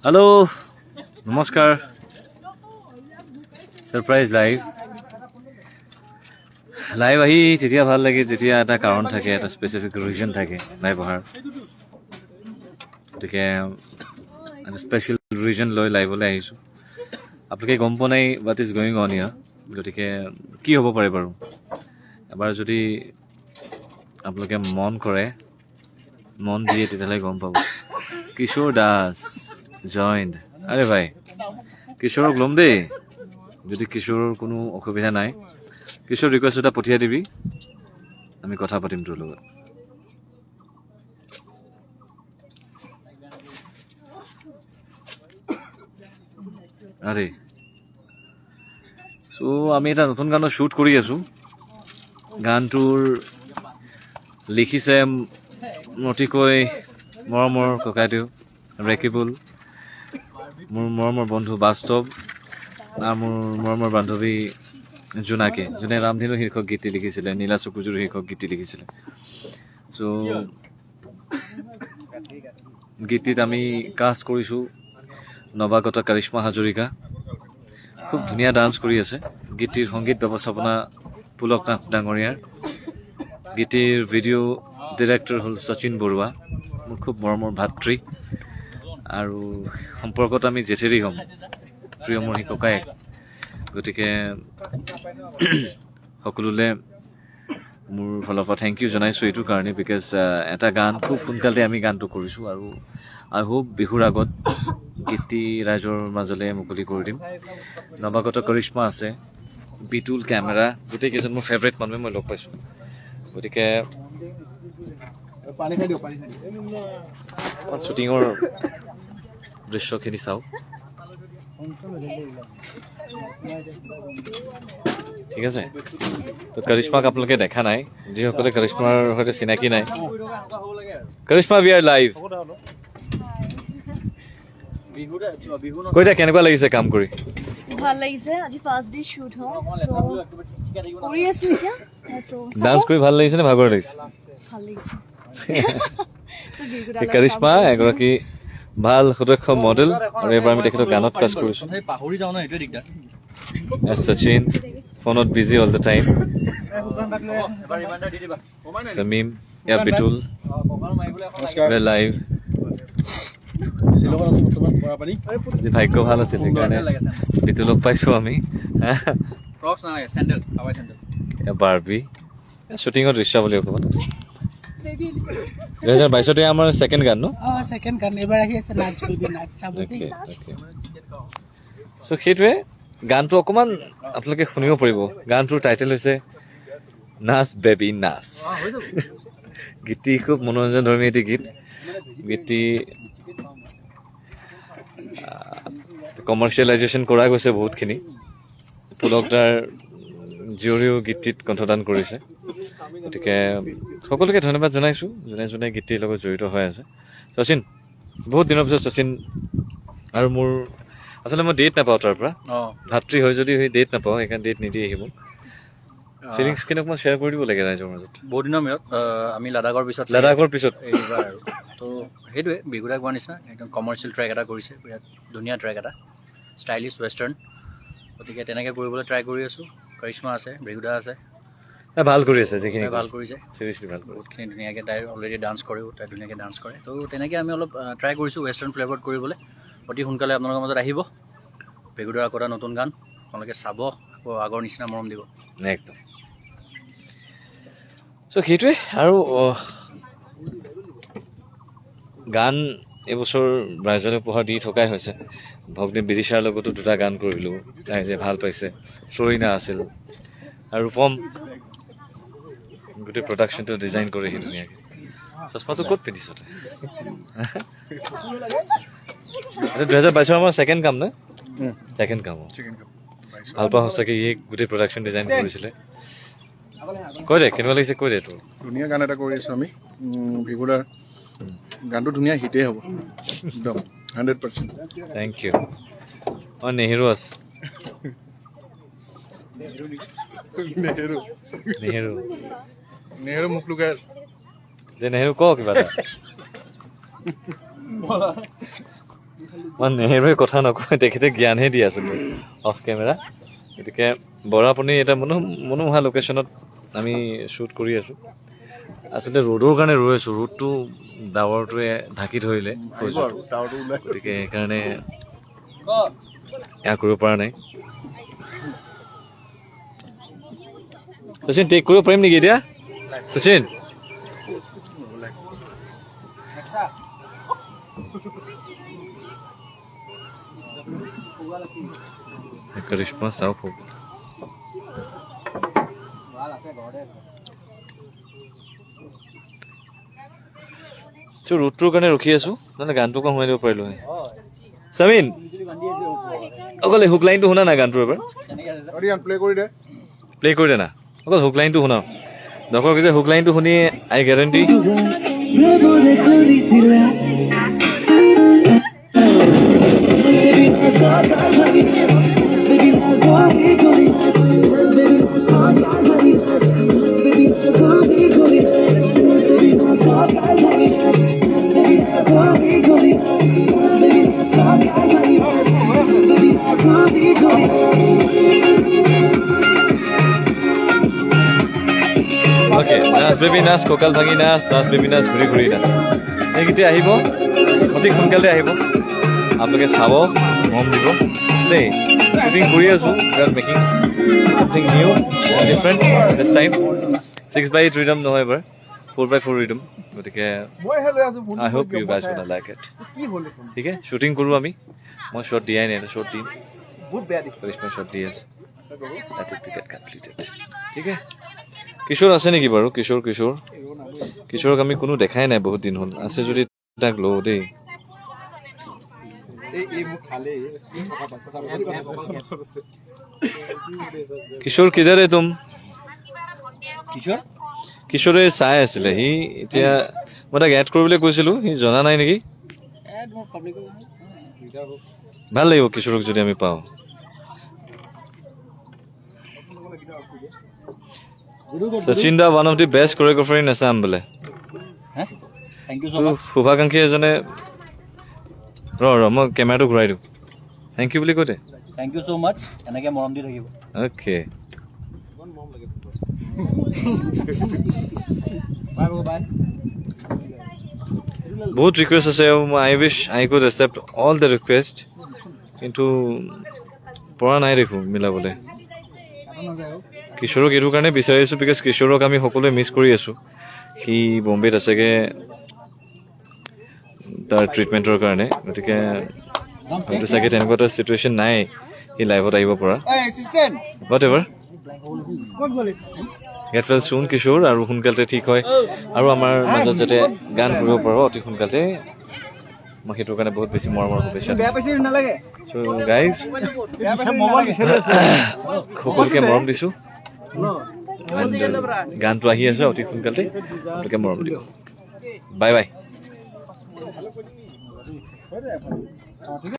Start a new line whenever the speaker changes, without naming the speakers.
Hello नमस्कार surprise live live আহি যেতিয়া ভাল লাগে যেতিয়া এটা কাৰণ থাকে এটা স্পেচিফিক ৰিজন থাকে লাইভ অহাৰ গতিকে এটা স্পেচিয়েল ৰিজন লৈ লাইভলৈ আহিছোঁ আপোনালোকে গম পোৱা নাই হোৱাট ইজ গয়িং অন ইয়াৰ গতিকে কি হ'ব পাৰে বাৰু এবাৰ যদি আপোনালোকে মন কৰে মন দিয়ে তেতিয়াহ'লে গম পাব কিশোৰ দাস জইণ্ড আৰে ভাই কিশোৰক ল'ম দেই যদি কিশোৰৰ কোনো অসুবিধা নাই কিশোৰ ৰিকুৱেষ্ট এটা পঠিয়াই দিবি আমি কথা পাতিম তোৰ লগত আৰে চ' আমি এটা নতুন গানৰ শ্বুট কৰি আছোঁ গানটোৰ লিখিছে অতিকৈ মৰমৰ ককাইদেউ ৰেকিবুল মোৰ মৰমৰ বন্ধু বাস্তৱ আৰু মোৰ মৰমৰ বান্ধৱী জোনাকে যোনে ৰামধেনু শীৰ্ষক গীতটি লিখিছিলে নীলা চকুযোৰ শীৰ্ষক গীতটি লিখিছিলে চ' গীতটিত আমি কাষ্ট কৰিছোঁ নৱাগত কৰিশ্মা হাজৰিকা খুব ধুনীয়া ডান্স কৰি আছে গীতটিৰ সংগীত ব্যৱস্থাপনা পুলক নাথ ডাঙৰীয়াৰ গীতটিৰ ভিডিঅ' ডিৰেক্টৰ হ'ল শচীন বৰুৱা মোৰ খুব মৰমৰ ভাতৃ আৰু সম্পৰ্কত আমি জেঠেৰি হ'ম প্ৰিয় মোৰ সি ককায়েক গতিকে সকলোলৈ মোৰ ফালৰ পৰা থেংক ইউ জনাইছোঁ এইটো কাৰণে বিকজ এটা গান খুব সোনকালে আমি গানটো কৰিছোঁ আৰু আই হোপ বিহুৰ আগত গীতটি ৰাইজৰ মাজলৈ মুকলি কৰি দিম নৱাগত কৰিশ্মা আছে বিতুল কেমেৰা গোটেইকেইজন মোৰ ফেভৰেট মানুহে মই লগ পাইছোঁ গতিকে শ্বুটিঙৰ দৃশ্যখিনি চাওঁ ঠিক আছে তো কৰিশ্মাক আপোনালোকে দেখা নাই যিসকলে কৰিশ্মাৰ সৈতে চিনাকি নাই কৰিশ্মা উই আৰ লাইভ কৈ দিয়া কেনেকুৱা লাগিছে কাম কৰি
ভাল লাগিছে আজি ফাৰ্ষ্ট ডে শ্বুট হয় সো কৰি আছো এতিয়া সো
ডান্স কৰি ভাল লাগিছে নে ভাগৰ লাগিছে
ভাল লাগিছে
কৰিশ্মা এগৰাকী ভাল সুদক্ষ মডেল আৰু এবাৰ আমি তেখেতক গানত কাজ কৰিছোঁ
পাহৰি যাওঁ ন এইটোৱে দিগদাৰ
সচিন ফোনত বিজি অল দ্য টাইম সমীম ইয়া বিতুল লাইভ ভাগ্য ভাল আছিল সেইকাৰণে বিতুলক পাইছোঁ আমি বাৰ্বি শ্বুটিঙৰ দৃশ্য বুলি অকণমান 2022 আমাৰ ছেকেণ্ড গান ন
ছেকেণ্ড গান এবাৰ আহি আছে নাচ বেবি নাচ চাব দেই
চ' সেইটোৱে গানটো অকণমান আপোনালোকে শুনিব পাৰিব গানটোৰ টাইটেল হৈছে নাচ বেবি নাচ গীতটি খুব মনোৰঞ্জনধৰ্মী এটি গীত গীতটি কমাৰ্চিয়েলাইজেশ্যন কৰা গৈছে বহুতখিনি পুলক দাৰ জীয়ৰীও গীতটিত কণ্ঠদান কৰিছে গতিকে সকলোকে ধন্যবাদ জনাইছোঁ যোনে যোনে গীতটিৰ লগত জড়িত হৈ আছে শচীন বহুত দিনৰ পিছত শচীন আৰু মোৰ আচলতে মই ডেট নাপাওঁ তাৰ পৰা ভাতৃ হয় যদি সেই ডেট নাপাওঁ সেইকাৰণে ডেট নিদি আহিব ফিলিংছখিনি অকণমান শ্বেয়াৰ কৰি দিব লাগে ৰাইজৰ মাজত
বহুত দিনৰ মূৰত আমি লাডাখৰ পিছত এইবাৰ আৰু তো সেইটোৱে বিহুৰা গোৱাৰ নিচিনা একদম কমাৰ্চিয়েল ট্ৰেক এটা কৰিছে বিৰাট ধুনীয়া ট্ৰেক এটা ষ্টাইলিছ ৱেষ্টাৰ্ণ গতিকে তেনেকৈ কৰিবলৈ ট্ৰাই কৰি আছোঁ কৰিশ্মা আছে বিহুদা আছে
ভাল কৰি আছে যিখিনি
ভাল কৰিছে
চিৰিয়াছলি ভাল
বহুতখিনি ধুনীয়াকৈ তাই অলৰেডি ডান্স কৰেও তাই ধুনীয়াকৈ ডান্স কৰে তো তেনেকৈ আমি অলপ ট্ৰাই কৰিছোঁ ৱেষ্টাৰ্ণ ফ্লেভাৰত কৰিবলৈ অতি সোনকালে আপোনালোকৰ মাজত আহিব বিহুদাৰ আকৌ এটা নতুন গান আপোনালোকে চাব আকৌ আগৰ নিচিনা মৰম দিব
একদম চ' সেইটোৱে আৰু গান এইবছৰ ৰাইজলৈ উপহাৰ দি থকাই হৈছে ভগ্নী বিদিশাৰ লগতো দুটা গান কৰিলোঁ ৰাইজে ভাল পাইছে ফ্লৰিনা আছিল আৰু ৰূপম গোটেই প্ৰডাকশ্যনটো ডিজাইন কৰিহি ধুনীয়াকৈ চশমাটো ক'ত পিন্ধিছ তই 2022 আমাৰ ছেকেণ্ড কাম ন ছেকেণ্ড কাম ভাল পোৱা সঁচাকৈ ইয়ে গোটেই প্ৰডাকশ্যন ডিজাইন কৰিছিলে কৈ দে কেনেকুৱা লাগিছে কৈ দে তোৰ
ধুনীয়া গান এটা কৰি আছোঁ আমি ভিগুদাৰ গানটো ধুনীয়া হিটেই হ'ব একদম 100%
থেংক ইউ অঁ নেহেৰু আছে
নেহেৰু মুখ লুকাই আছে
যে নেহেৰু ক কিবা এটা মই নেহেৰুৱে কথা নকয়, তেখেতে জ্ঞানহে দি আছিলোঁ অফ কেমেৰা। গতিকে বৰ আপুনি এটা মনোমোহা লোকেশ্যনত আমি শ্বুট কৰি আছোঁ। আচলতে ৰ'দৰ কাৰণে ৰৈ আছোঁ, ৰ'দটো ডাৱৰটোৱে ঢাকি ধৰিলে, গতিকে সেইকাৰণে এয়া কৰিব পৰা নাই। শচীন টেক কৰিব পাৰিম নেকি এতিয়া? শচীন কৰিশ্মা চাওক হ'ব। ৰুটটোৰ কাৰণে ৰখি আছো, নহ'লে গানটো অকণ শুনাই দিব পাৰিলো হয়। চামিন অকল হুক লাইনটো শুনা না গানটোৰ এবাৰ প্লে কৰি দে না, অকল হুক লাইনটো শুনাও। দৰ্শক যে হুক লাইনটো শুনি আই গেৰেণ্টি অ'কে। নাচ বেবী নাচ, কঁকাল ভাঙি নাচ, নাচ বেবী নাচ, ঘূৰি ঘূৰি নাচ, এইকেইটা আহিব অতি সোনকালে আহিব। আপোনালোকে চাব, মৰম দিব দেই। শ্বুটিং কৰি আছোঁ, we are making something new different this time. 6x8 rhythm নহয় এবাৰ, 4x4 ৰিডম। গতিকে I hope you guys will like it. ঠিক আছে, শ্বুটিং কৰোঁ আমি। মই শ্বট দিয়াই নাই, শ্বট দিম। কৰিশ্মা শ্বট দি আছে। ঠিক আছে। কিশোৰ আছে নেকি বাৰু? কিশোৰক আমি কোনো দেখাই নাই বহুত দিন হ'ল। আছে যদি তাক লওঁ দেই। কিশোৰ কিধাৰ হে তুম? কিশোৰে চাই আছিলে, সি এতিয়া মই তাক এড কৰিবলৈ কৈছিলোঁ, সি জনা নাই নেকি। ভাল লাগিব কিশোৰক যদি আমি পাওঁ। Sachin da one of the best choreographer in Assam বোলে। শুভাকাংক্ষী এজনে মই কেমেৰাটো ঘূৰাই দিওঁ। থেংক ইউ বুলি কৈ দে।
থেংক ইউ ছ' মাছ, এনেকৈ মৰম দি থাকিব।
অ'কে। বহুত ৰিকুৱেষ্ট আছে, আই wish I could accept all the request, কিন্তু পৰা নাই দেখোঁ মিলাবলৈ। কিশোৰক এইটো কাৰণে বিচাৰি আছোঁ, বিকজ কিশোৰক আমি সকলোৱে মিছ কৰি আছোঁ। সি বম্বেত আছেগৈ তাৰ ট্ৰিটমেণ্টৰ কাৰণে, গতিকে হয়তো চাগে তেনেকুৱা এটা চিটুৱেশ্যন নাই সি লাইভত আহিব পৰা। হোৱাট এভাৰ, গেট ৱেল চুন কিশোৰ, আৰু সোনকালে ঠিক হয় আৰু আমাৰ মাজত যাতে গান কৰিব পাৰোঁ অতি সোনকালে। মই সেইটোৰ কাৰণে বহুত বেছি মৰমৰ শুভেচ্ছা দিওঁ। চ' গাইজ সকলোকে মৰম দিছোঁ। গানটো আহি আছে অতি সোনকালে, আপোনালোকে মৰম দিব। Bye bye.